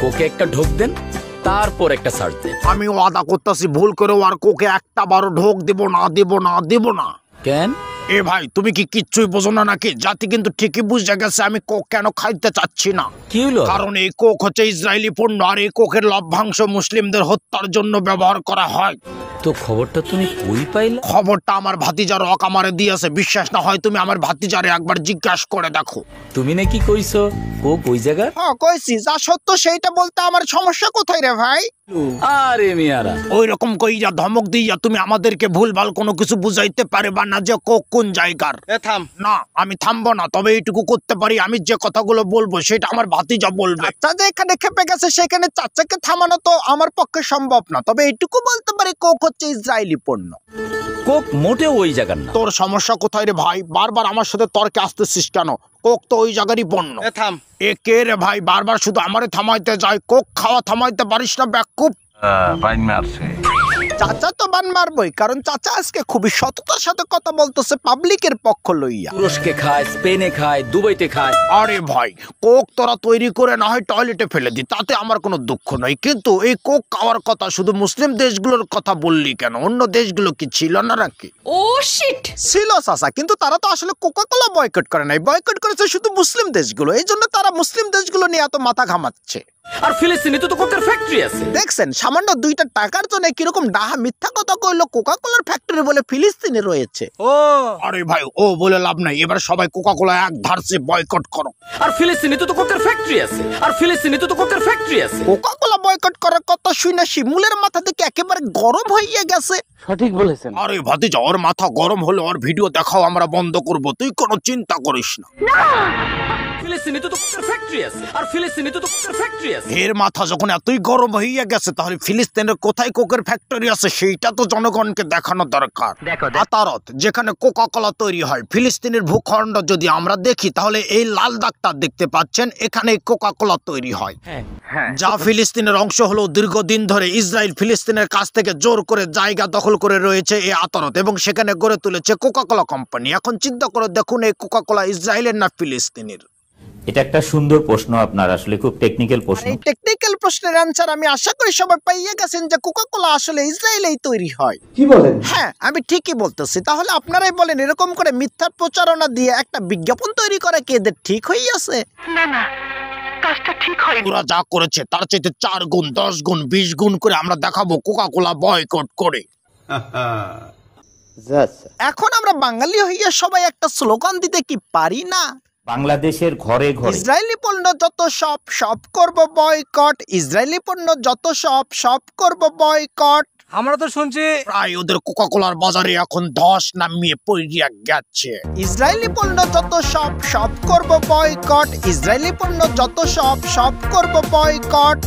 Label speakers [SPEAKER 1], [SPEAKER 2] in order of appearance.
[SPEAKER 1] কোকে একটা ঢোক দেন, তারপর একটা সার্চ দেন।
[SPEAKER 2] আমি ওয়াদা করতেছি ভুল করেও আর কোকে একটা বারো ঢোক দেব না।
[SPEAKER 1] কেন?
[SPEAKER 2] এ ভাই তুমি কি কিচ্ছুই বোঝো না নাকি? জাতি কিন্তু ঠিকই বুঝে গেছে আমি কোক কেন খাইতে চাচ্ছি না।
[SPEAKER 1] কি হলো?
[SPEAKER 2] কারণ এই কোক হচ্ছে ইসরায়েলি পণ্য, আর এই কোকের লভ্যাংশ মুসলিমদের হত্যার জন্য ব্যবহার করা হয়।
[SPEAKER 1] তো খবরটা তুমি কই পাইলা?
[SPEAKER 2] খবরটা আমার ভাতিজা রক আমারে দিয়েছে। বিশ্বাস না হয় তুমি আমার ভাতিজারে একবার জিজ্ঞাসা করে দেখো।
[SPEAKER 1] তুমি নাকি কইছো কোক ওই জায়গা?
[SPEAKER 2] হ্যাঁ কইছি, যা সত্য সেইটা বলতে আমার সমস্যা কোথায় রে ভাই?
[SPEAKER 1] আরে মিয়ারা,
[SPEAKER 2] ওই রকম কইয়া ধমক দিয়া তুমি আমাদেরকে ভুলভাল কোনো কিছু বুঝাইতে পারবা না যে কোক কোন জায়গার।
[SPEAKER 3] থাম।
[SPEAKER 2] না আমি থামবো না, তবে এইটুকু করতে পারি, আমি যে কথাগুলো বলবো সেটা আমার ভাতিজা বলবে। চাচা এখানে খেপে গেছে, সেখানে চাচাকে থামানো তো আমার পক্ষে সম্ভব না, তবে এইটুকু বলতে পারি কোক হচ্ছে ইসরায়েলি পণ্য।
[SPEAKER 1] কোক মোটেও ওই জায়গার না।
[SPEAKER 2] তোর সমস্যা কোথায় রে ভাই? বারবার আমার সাথে তর্কে আসতেছিস কেন? কোক তো ওই জায়গারই পণ্য।
[SPEAKER 3] থাম।
[SPEAKER 2] এ কে রে ভাই, বারবার শুধু আমারে থামাইতে যায়? কোক খাওয়া থামাইতে পারিস না বেকুব?
[SPEAKER 3] বাইন মারছে।
[SPEAKER 2] চাচা তো বান মারবই, কারণ চাচা আজকে খুবই সততার সাথে কথা বলতেছে পাবলিকের পক্ষ লইয়া।
[SPEAKER 1] তুরস্কে খায়, স্পেনে খায়, দুবাইতে খায়।
[SPEAKER 2] আরে ভাই, কোক তোরা তৈরি করে না হয় টয়লেটে ফেলে দি, তাতে আমার কোনো দুঃখ নাই, কিন্তু এই কোক খাওয়ার কথা শুধু মুসলিম দেশগুলোর কথা বললি কেন? অন্য দেশগুলো কি ছিল না নাকি?
[SPEAKER 4] ও শিট,
[SPEAKER 2] ছিল চাচা, কিন্তু তারা তো আসলে কোকা কোলা বয়কট করে নাই, বয়কট করেছে শুধু মুসলিম দেশগুলো। এই জন্য তারা মুসলিম দেশগুলো নিয়ে এত মাথা ঘামাচ্ছে।
[SPEAKER 1] আর ফিলিস্তিনে তো কোকের ফ্যাক্টরি আছে।
[SPEAKER 2] দেখছেন সামান্য 2টা টাকার জন্য কিরকম ডাহা মিথ্যা কথা কইলো। কোকা কোলার ফ্যাক্টরি বলে ফিলিস্তিনে রয়েছে।
[SPEAKER 3] ও
[SPEAKER 2] আরে ভাই ও বলে লাভ নাই, এবার সবাই কোকা কোলা এক ধারসে বয়কট করো।
[SPEAKER 1] আর ফিলিস্তিনে তো কোকের ফ্যাক্টরি আছে।
[SPEAKER 2] কোকা কোলা বয়কট করার কথা শুনে শিমুলের মাথা থেকে একেবারে গরম হয়ে গেছে।
[SPEAKER 3] সঠিক বলেছেন।
[SPEAKER 2] আরে ভাতিজা, ওর মাথা গরম হলে ওর ভিডিও দেখাও আমরা বন্ধ করব, তুই কোনো চিন্তা করিস না।
[SPEAKER 1] ফিলিস্তিনে তো কোকের ফ্যাক্টরি আছে।
[SPEAKER 2] এর মাথা যখন এতই গরম হয়ে গেছে, তাহলে ফিলিস্তিনের কোথায় কোকের ফ্যাক্টরি আছে সেইটা তো জনগণকে দেখানো দরকার। আতারত যেখানে কোকা কোলা তৈরি হয়, ফিলিস্তিনের ভূখণ্ড যদি আমরা দেখি, তাহলে এই লাল দাগটা দেখতে পাচ্ছেন, এখানে কোকা কোলা তৈরি হয়। যা ফিলিস্তিনের অংশ হলো দীর্ঘদিন ধরে ইসরায়েল ফিলিস্তিনের কাছ থেকে জোর করে জায়গা দখল করে রয়েছে এই আতারত, এবং সেখানে গড়ে তুলেছে কোকা কোলা কোম্পানি। এখন চিন্তা করে দেখুন, এই কোকা কোলা ইসরায়েলের না ফিলিস্তিনের?
[SPEAKER 5] এটা একটা সুন্দর প্রশ্ন, আপনার আসলে খুব টেকনিক্যাল প্রশ্ন।
[SPEAKER 2] এই টেকনিক্যাল প্রশ্নের অ্যানসার আমি আশা করি সবাই পাইয়ে গেছেন যে কোকা কোলা আসলে ইসরায়েলেই তৈরি হয়।
[SPEAKER 3] কি বলেন?
[SPEAKER 2] হ্যাঁ আমি ঠিকই বলতেছি। তাহলে আপনারাই বলেন, এরকম করে মিথ্যা প্রচারণা দিয়ে একটা বিজ্ঞাপন তৈরি করে কি এদের ঠিক হয়ে আছে? না, কাজটা ঠিক হয়নি। ওরা যা করেছে তার চাইতে 4 গুণ, 10 গুণ, 20 গুণ করে আমরা দেখাবো কোকা কোলা বয়কট করে। এখন আমরা বাঙালি হইয়া সবাই একটা স্লোগান দিতে কি পারি না?
[SPEAKER 5] বাংলাদেশের ঘরে ঘরে
[SPEAKER 2] ইসরায়েলি পণ্য যত সব করব বয়কট, ইসরায়েলি পণ্য যত সব করব বয়কট।
[SPEAKER 3] আমরা তো শুনছি
[SPEAKER 2] প্রায় ওদের কোকা কোলার বাজারে এখন ধস নামিয়ে পড়িয়া গেছে। ইসরায়েলি পণ্য যত সব করব বয়কট, ইসরায়েলি পণ্য যত সব করব বয়কট।